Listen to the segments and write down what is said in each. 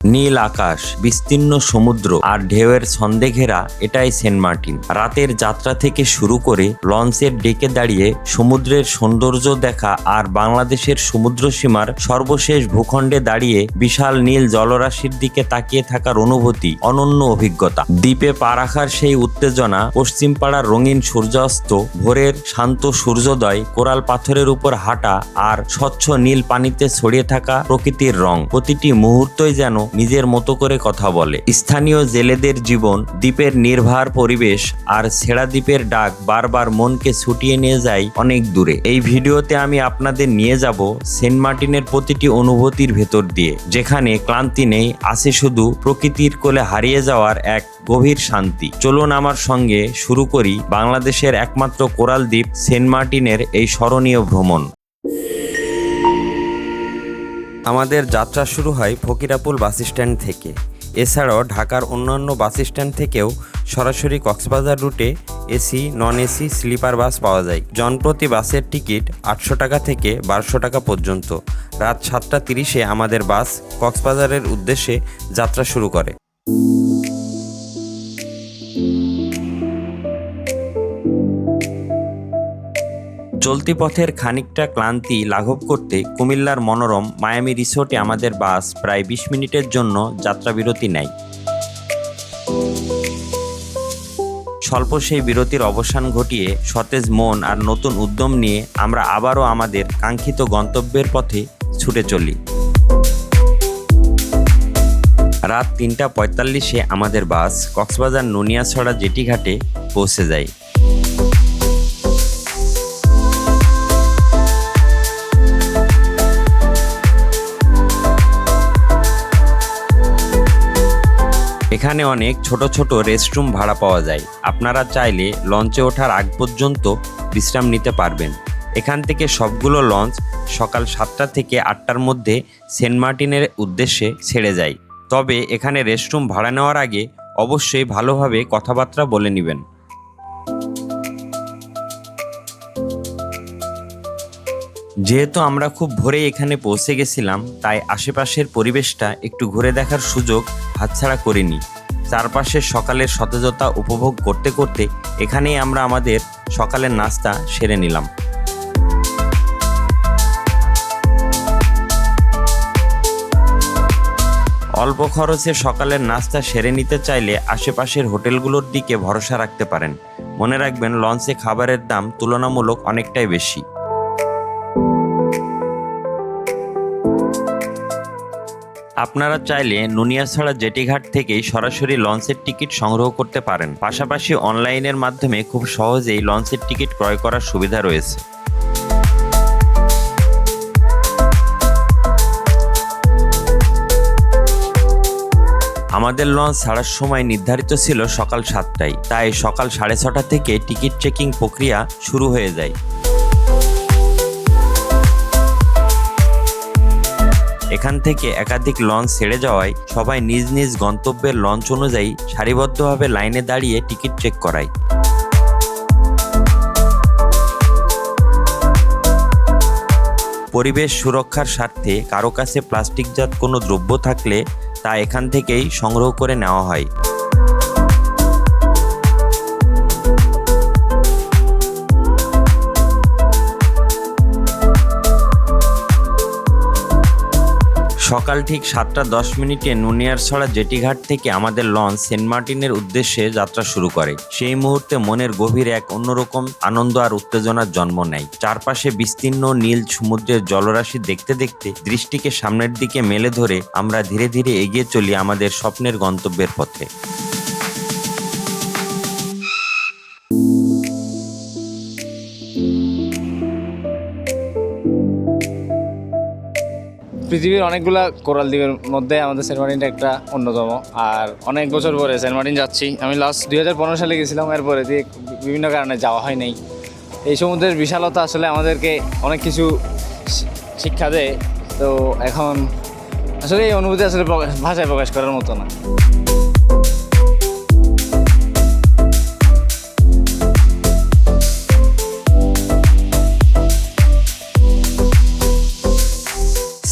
নীল আকাশ, বিস্তীর্ণ সমুদ্র আর ঢেউয়ের ছন্দে ঘেরা এটাই সেন্ট মার্টিন। রাতের যাত্রা থেকে শুরু করে লঞ্চের ডেকে দাঁড়িয়ে সমুদ্রের সৌন্দর্য দেখা আর বাংলাদেশের সমুদ্র সীমার সর্বশেষ ভূখণ্ডে দাঁড়িয়ে বিশাল নীল জলরাশির দিকে তাকিয়ে থাকার অনুভূতি অনন্য অভিজ্ঞতা। দ্বীপে পা রাখার সেই উত্তেজনা, পশ্চিম পাড়ার রঙিন সূর্যাস্ত, ভোরের শান্ত সূর্যোদয়, কোরাল পাথরের উপর হাঁটা আর স্বচ্ছ নীল পানিতে ছড়িয়ে থাকা প্রকৃতির রং, প্রতিটি মুহূর্তই যেন নিজের মতো করে কথা বলে। স্থানীয় জেলেদের জীবন, দ্বীপের নির্ভার পরিবেশ আর ছেঁড়া দ্বীপের ডাক বারবার মনকে ছুটিয়ে নিয়ে যায় অনেক দূরে। এই ভিডিওতে আমি আপনাদের নিয়ে যাব সেন্ট মার্টিনের প্রতিটি অনুভূতির ভেতর দিয়ে, যেখানে ক্লান্তি নেই, আছে শুধু প্রকৃতির কোলে হারিয়ে যাওয়ার এক গভীর শান্তি। চলুন আমার সঙ্গে শুরু করি বাংলাদেশের একমাত্র কোরাল দ্বীপ সেন্ট মার্টিনের এই স্মরণীয় ভ্রমণ। আমাদের যাত্রা শুরু হয় ফকিরাপুল বাস স্ট্যান্ড থেকে। এছাড়াও ঢাকার অন্যান্য বাস স্ট্যান্ড থেকেও সরাসরি কক্সবাজার রুটে AC, non AC, sleeper bus পাওয়া যায়। জনপ্রতি বাসের টিকিট 800 টাকা থেকে 1200 টাকা পর্যন্ত। রাত 7:30-এ আমাদের বাস কক্সবাজারের উদ্দেশ্যে যাত্রা শুরু করে। চলতি পথের খানিকটা ক্লান্তি লাঘব করতে কুমিল্লার মনোরম মায়ামি রিসোর্টে আমাদের বাস প্রায় 20 মিনিটের জন্য যাত্রাবিরতি নেয়। স্বল্প সেই বিরতির অবসান ঘটিয়ে সতেজ মন আর নতুন উদ্যম নিয়ে আমরা আবারও আমাদের কাঙ্ক্ষিত গন্তব্যের পথে ছুটে চলি। রাত 3:45-এ আমাদের বাস কক্সবাজার নুনিয়াছড়া জেটি ঘাটে পৌঁছে যায়। এখানে অনেক ছোট ছোট রেস্টরুম ভাড়া পাওয়া যায়। আপনারা চাইলে লঞ্চে ওঠার আগ পর্যন্ত বিশ্রাম নিতে পারবেন। এখান থেকে সবগুলো লঞ্চ সকাল 7টা থেকে 8টার মধ্যে সেন্ট মার্টিনের উদ্দেশ্যে ছেড়ে যায়। তবে এখানে রেস্টরুম ভাড়া নেওয়ার আগে অবশ্যই ভালোভাবে কথাবার্তা বলে নেবেন। যেহেতু আমরা খুব ভোরে এখানে পৌঁছে গেছিলাম, তাই আশেপাশের পরিবেশটা একটু ঘুরে দেখার সুযোগ হাতছাড়া করিনি। চারপাশের সকালের সতেজতা উপভোগ করতে করতে এখানেই আমরা আমাদের সকালের নাস্তা সেরে নিলাম। অল্প খরচে সকালের নাস্তা সেরে নিতে চাইলে আশেপাশের হোটেলগুলোর দিকে ভরসা রাখতে পারেন। মনে রাখবেন, লঞ্চে খাবারের দাম তুলনামূলক অনেকটাই বেশি। আপনারা চাইলে নুনিয়াছড়া জেটিঘাট থেকেই সরাসরি লঞ্চের টিকিট সংগ্রহ করতে পারেন। পাশাপাশি অনলাইনের মাধ্যমে খুব সহজেই লঞ্চের টিকিট ক্রয় করার সুবিধা রয়েছে। আমাদের লঞ্চ ছাড়ার সময় নির্ধারিত ছিল সকাল 7টায়, তাই সকাল 6:30 থেকে টিকিট চেকিং প্রক্রিয়া শুরু হয়ে যায়। এখান থেকে একাধিক লঞ্চ ছেড়ে যাওয়ায় সবাই নিজ নিজ গন্তব্যের লঞ্চ অনুযায়ী সারিবদ্ধভাবে লাইনে দাঁড়িয়ে টিকিট চেক করায়। পরিবেশ সুরক্ষার স্বার্থে কারো কাছে প্লাস্টিকজাত কোনো দ্রব্য থাকলে তা এখান থেকেই সংগ্রহ করে নেওয়া হয়। সকাল ঠিক 7:10 নুনিয়াছড়া জেটিঘাট থেকে আমাদের লঞ্চ সেন্ট মার্টিনের উদ্দেশ্যে যাত্রা শুরু করে। সেই মুহূর্তে মনের গভীর এক অন্যরকম আনন্দ আর উত্তেজনার জন্ম নেয়। চারপাশে বিস্তীর্ণ নীল সমুদ্রের জলরাশি দেখতে দেখতে দৃষ্টিকে সামনের দিকে মেলে ধরে আমরা ধীরে ধীরে এগিয়ে চলি আমাদের স্বপ্নের গন্তব্যের পথে। পৃথিবীর অনেকগুলা কোরাল দ্বীপের মধ্যে আমাদের সেন্ট মার্টিনটা একটা অন্যতম। আর অনেক বছর পরে সেন্ট মার্টিন যাচ্ছি। আমি লাস্ট 2015 সালে গেছিলাম, এরপরে দিয়ে বিভিন্ন কারণে যাওয়া হয় নাই। এই সমুদ্রের বিশালতা আসলে আমাদেরকে অনেক কিছু শিক্ষা দেয়। তো এখন আসলে এই অনুভূতি আসলে ভাষায় প্রকাশ করার মতো না।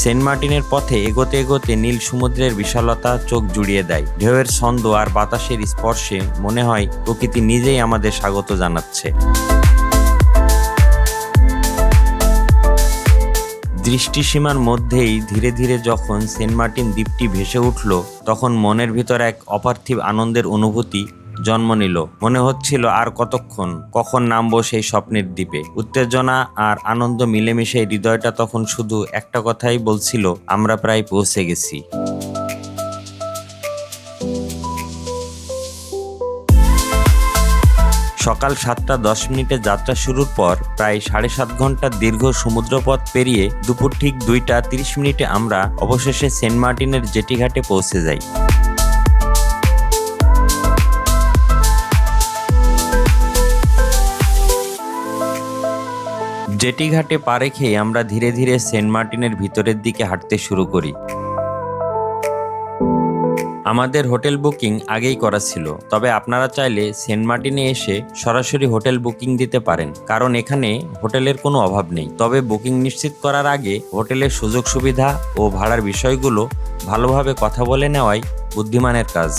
সেন্ট মার্টিনের পথে এগোতে এগোতে নীল সমুদ্রের বিশালতা চোখ জুড়িয়ে দেয়। ঢেউয়ের ছন্দ আর বাতাসের স্পর্শে মনে হয় প্রকৃতি নিজেই আমাদের স্বাগত জানাচ্ছে। দৃষ্টিসীমার মধ্যেই ধীরে ধীরে যখন সেন্ট মার্টিন দ্বীপটি ভেসে উঠল, তখন মনের ভিতর এক অপার্থিব আনন্দের অনুভূতি জন্ম নিল। মনে হচ্ছিল আর কতক্ষণ, কখন নামবো সেই স্বপ্নের দ্বীপে। উত্তেজনা আর আনন্দ মিলেমিশে হৃদয়টা তখন শুধু একটা কথাই বলছিল, আমরা প্রায় পৌঁছে গেছি। সকাল 7:10 যাত্রা শুরুর পর প্রায় 7.5 ঘন্টার দীর্ঘ সমুদ্রপথ পেরিয়ে দুপুর ঠিক 2:30 আমরা অবশেষে সেন্ট মার্টিনের জেটি ঘাটে পৌঁছে যাই। জেটি ঘাটে পা রেখে আমরা ধীরে ধীরে সেন্ট মার্টিনের ভিতরের দিকে হাঁটতে শুরু করি। আমাদের হোটেল বুকিং আগেই করা ছিল, তবে আপনারা চাইলে সেন্ট মার্টিনে এসে সরাসরি হোটেল বুকিং দিতে পারেন, কারণ এখানে হোটেলের কোনো অভাব নেই। তবে বুকিং নিশ্চিত করার আগে হোটেলের সুযোগ সুবিধা ও ভাড়ার বিষয়গুলো ভালোভাবে কথা বলে নেওয়াই বুদ্ধিমানের কাজ।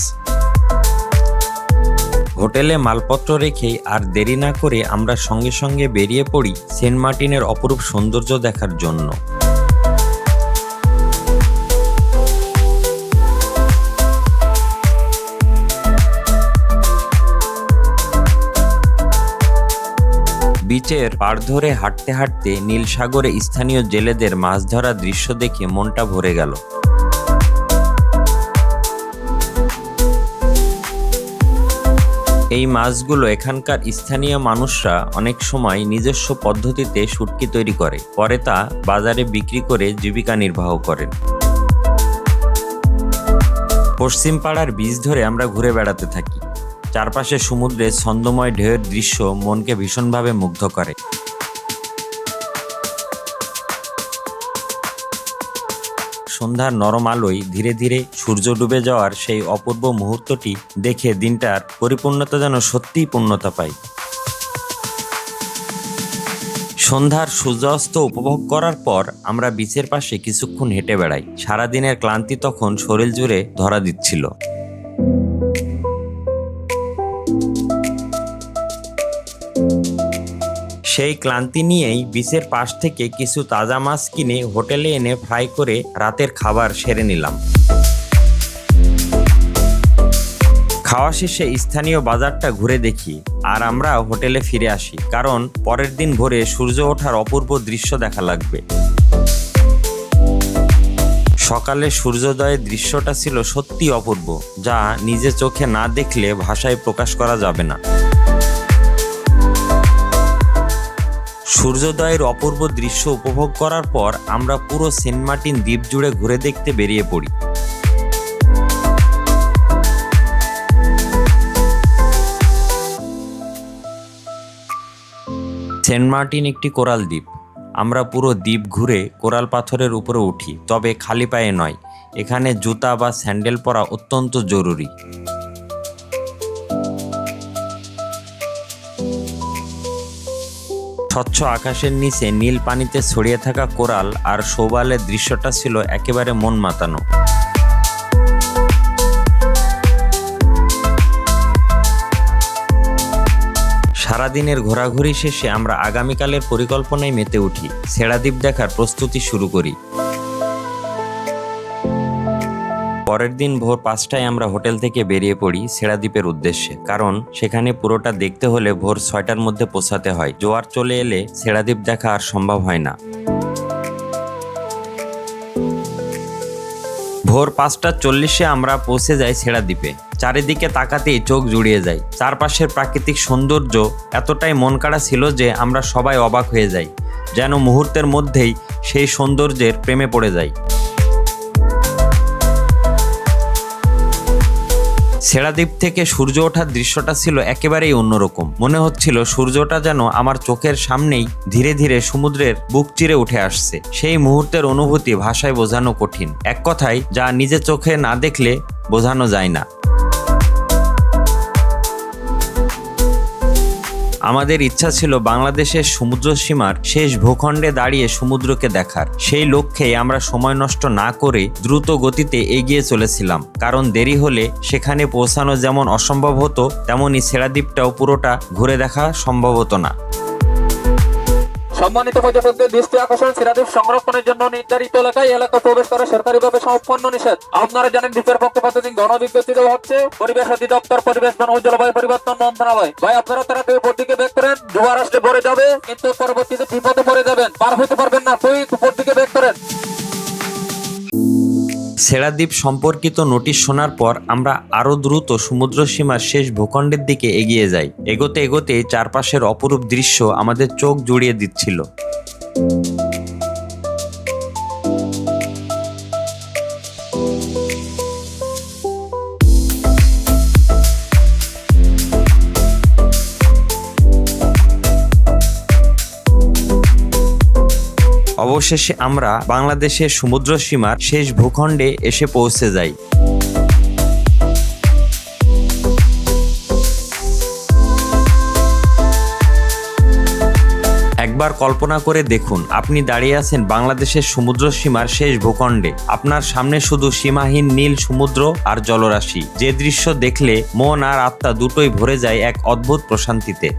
হোটেলে মালপত্র রেখে আর দেরি না করে আমরা সঙ্গে সঙ্গে বেরিয়ে পড়ি সেন্ট মার্টিনের অপরূপ সৌন্দর্য দেখার জন্য। বিচের পাড় ধরে হাঁটতে হাঁটতে নীল সাগরে স্থানীয় জেলেদের মাছ ধরার দৃশ্য দেখে মনটা ভরে গেল। এই মাছগুলো এখানকার স্থানীয় মানুষরা অনেক সময় নিজস্ব পদ্ধতিতে শুটকি তৈরি করে, পরে তা বাজারে বিক্রি করে জীবিকা নির্বাহ করেন। পশ্চিম পাড়ার বীজ ধরে আমরা ঘুরে বেড়াতে থাকি। চারপাশে সমুদ্রে ছন্দময় ঢেউয়ের দৃশ্য মনকে ভীষণভাবে মুগ্ধ করে। সন্ধ্যার নরম আলোয় ধীরে ধীরে সূর্য ডুবে যাওয়ার সেই অপূর্ব মুহূর্তটি দেখে দিনটার পরিপূর্ণতা যেন সত্যিই পূর্ণতা পায়। সন্ধ্যার সূর্যাস্ত উপভোগ করার পর আমরা বিচের পাশে কিছুক্ষণ হেঁটে বেড়াই। সারাদিনের ক্লান্তি তখন শরীর জুড়ে ধরা দিচ্ছিল। সেই ক্লান্তি নিয়েই বিচের পাশ থেকে কিছু তাজা মাছ কিনে হোটেলে এনে ফ্রাই করে রাতের খাবার সেরে নিলাম। খাওয়া শেষে স্থানীয় বাজারটা ঘুরে দেখি আর আমরা হোটেলে ফিরে আসি, কারণ পরের দিন ভোরে সূর্য ওঠার অপূর্ব দৃশ্য দেখা লাগবে। সকালে সূর্যোদয়ের দৃশ্যটা ছিল সত্যি অপূর্ব, যা নিজে চোখে না দেখলে ভাষায় প্রকাশ করা যাবে না। সূর্যোদয়ের অপূর্ব দৃশ্য উপভোগ করার পর আমরা পুরো সেন্ট মার্টিন দ্বীপ জুড়ে ঘুরে দেখতে বেরিয়ে পড়ি। সেন্ট মার্টিন একটি কোরাল দ্বীপ। আমরা পুরো দ্বীপ ঘুরে কোরাল পাথরের উপরে উঠি, তবে খালি পায়ে নয়। এখানে জুতা বা স্যান্ডেল পরা অত্যন্ত জরুরি। স্বচ্ছ আকাশের নিচে নীল পানিতে ছড়িয়ে থাকা কোরাল আর শৈবালের দৃশ্যটা ছিল একেবারে মন মাতানো। সারাদিনের ঘোরাঘুরি শেষে আমরা আগামীকালের পরিকল্পনায় মেতে উঠি। ছেড়া দ্বীপ দেখার প্রস্তুতি শুরু করি। পরের দিন ভোর 5টায় আমরা হোটেল থেকে বেরিয়ে পড়ি ছেড়া দ্বীপের উদ্দেশ্যে, কারণ সেখানে পুরোটা দেখতে হলে ভোর 6টার মধ্যে পৌঁছাতে হয়। জোয়ার চলে এলে ছেড়া দ্বীপ দেখা আর সম্ভব হয় না। ভোর 5:40 আমরা পৌঁছে যাই ছেড়া দ্বীপে। চারিদিকে তাকাতেই চোখ জুড়িয়ে যায়। চারপাশের প্রাকৃতিক সৌন্দর্য এতটাই মন কাড়া ছিল যে আমরা সবাই অবাক হয়ে যাই, যেন মুহূর্তের মধ্যেই সেই সৌন্দর্যের প্রেমে পড়ে যাই। ছেড়া দ্বীপ থেকে সূর্য ওঠার দৃশ্যটা ছিল একেবারেই অন্যরকম। মনে হচ্ছিল সূর্যটা যেন আমার চোখের সামনেই ধীরে ধীরে সমুদ্রের বুক চিরে উঠে আসছে। সেই মুহূর্তের অনুভূতি ভাষায় বোঝানো কঠিন, এক কথায় যা নিজে চোখে না দেখলে বোঝানো যায় না। আমাদের ইচ্ছা ছিল বাংলাদেশের সমুদ্র সীমার শেষ ভূখণ্ডে দাঁড়িয়ে সমুদ্রকে দেখার। সেই লক্ষ্যেই আমরা সময় নষ্ট না করে দ্রুত গতিতে এগিয়ে চলেছিলাম, কারণ দেরি হলে সেখানে পৌঁছানো যেমন অসম্ভব হতো, তেমনই সেরা দ্বীপটাও পুরোটা ঘুরে দেখা সম্ভব হতো না। সম্মানিত পর্যটকদের দৃষ্টি আকর্ষণ, সেরাদ্বীপ সংরক্ষণের জন্য নির্ধারিত এলাকা প্রবেশ করা সরকারিভাবে সম্পন্ন নিষেধ। আপনারা জানেন দ্বীপের পক্ষপাতহীন গণবিজ্ঞপ্তি দেওয়া হচ্ছে পরিবেশ অধিদপ্তর, পরিবেশ বন ও জলবায়ু পরিবর্তন মন্ত্রণালয়। ভাই আপনারা তাড়াতাড়ি উপর দিকে ব্যাক করেন, জোয়ার আসলে ভরে যাবে, কিন্তু পরবর্তীতে বিপদে পড়ে যাবেন, পার হতে পারবেন না। তুই উপর দিকে ব্যাক করেন। সেরা দ্বীপ সম্পর্কিত নোটিশ শোনার পর আমরা আরো দ্রুত সমুদ্র সীমার শেষ ভূখণ্ডের দিকে এগিয়ে যাই। এগোতে এগোতে চারপাশের অপরূপ দৃশ্য আমাদের চোখ জুড়িয়ে দিচ্ছিল। অবশেষে আমরা বাংলাদেশের সমুদ্র সীমার শেষ ভূখণ্ডে এসে পৌঁছে যাই। একবার কল্পনা করে দেখুন, আপনি দাঁড়িয়ে আছেন বাংলাদেশের সমুদ্র সীমার শেষ ভূখণ্ডে। আপনার সামনে শুধু সীমাহীন নীল সমুদ্র আর জলরাশি। যে দৃশ্য দেখলে মন আর আত্মা দুটোই ভরে যায় এক অদ্ভুত প্রশান্তিতে।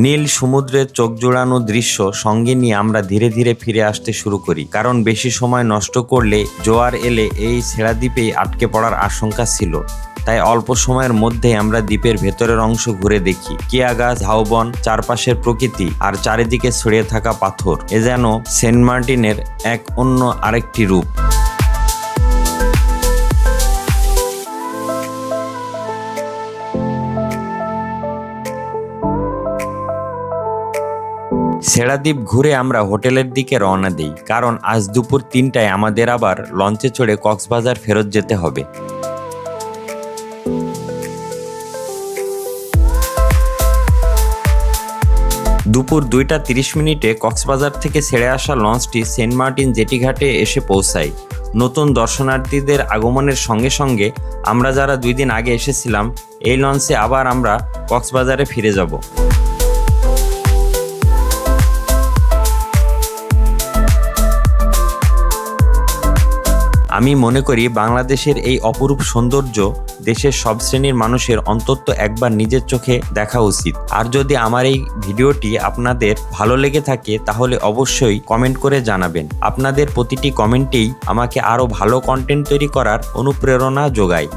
নীল সমুদ্রের চোখ জোড়ানো দৃশ্য সঙ্গে নিয়ে আমরা ধীরে ধীরে ফিরে আসতে শুরু করি, কারণ বেশি সময় নষ্ট করলে জোয়ার এলে এই ছেড়া দ্বীপেই আটকে পড়ার আশঙ্কা ছিল। তাই অল্প সময়ের মধ্যে আমরা দ্বীপের ভেতরের অংশ ঘুরে দেখি। কিয়া গাছ, ঝাউবন, চারপাশের প্রকৃতি আর চারিদিকে ছড়িয়ে থাকা পাথর, এ যেন সেন্ট মার্টিনের এক অন্য আরেকটি রূপ। সেরা দ্বীপ ঘুরে আমরা হোটেলের দিকে রওনা দিই, কারণ আজ দুপুর 3টায় আমাদের আবার লঞ্চে চড়ে কক্সবাজার ফেরত যেতে হবে। দুপুর 2:30 কক্সবাজার থেকে ছেড়ে আসা লঞ্চটি সেন্ট মার্টিন জেটিঘাটে এসে পৌঁছায়। নতুন দর্শনার্থীদের আগমনের সঙ্গে সঙ্গে আমরা যারা 2 দিন আগে এসেছিলাম, এই লঞ্চে আবার আমরা কক্সবাজারে ফিরে যাব। আমি মনে করি বাংলাদেশের এই অপরূপ সৌন্দর্য দেশের সব শ্রেণীর মানুষের অন্তত একবার নিজের চোখে দেখা উচিত। আর যদি আমার এই ভিডিওটি আপনাদের ভালো লেগে থাকে তাহলে অবশ্যই কমেন্ট করে জানাবেন। আপনাদের প্রতিটি কমেন্টেই আমাকে আরও ভালো কন্টেন্ট তৈরি করার অনুপ্রেরণা যোগায়।